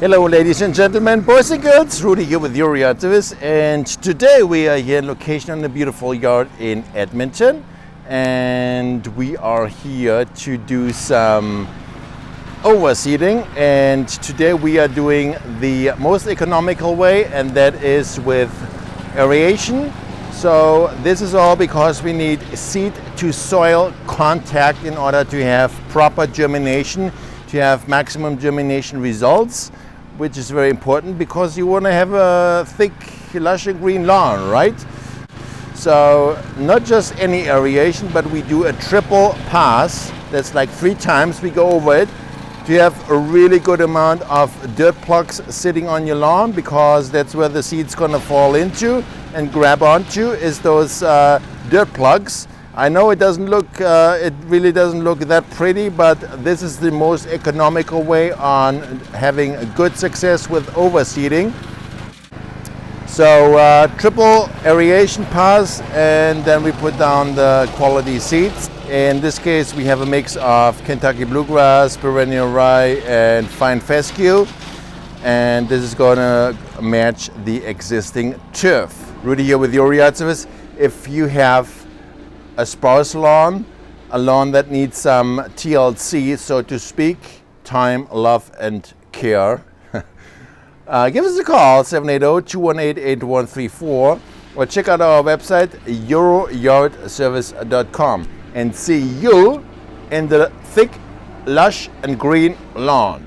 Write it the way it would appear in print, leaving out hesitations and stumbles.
Hello ladies and gentlemen, boys and girls, Rudy here with your yard service, and today we are here in location on the beautiful yard in Edmonton, and we are here to do some overseeding, and today we are doing the most economical way, and that is with aeration. So this is all because we need seed to soil contact in order to have proper germination, to have maximum germination results, which is very important because you want to have a thick, lush and green lawn, right? So not just any aeration, but we do a triple pass. That's like 3 times we go over it to have a really good amount of dirt plugs sitting on your lawn, because that's where the seed's going to fall into and grab onto, is those dirt plugs. I know it doesn't look, it really doesn't look that pretty, but this is the most economical way on having a good success with overseeding. So triple aeration pass, and then we put down the quality seeds. In this case, we have a mix of Kentucky bluegrass, perennial rye, and fine fescue, and this is going to match the existing turf. Rudy here with your yard service. If you have a sparse lawn, a lawn that needs some TLC, so to speak, time, love, and care, give us a call, 780-218-8134, or check out our website, youryardservice.com, and see you in the thick, lush, and green lawn.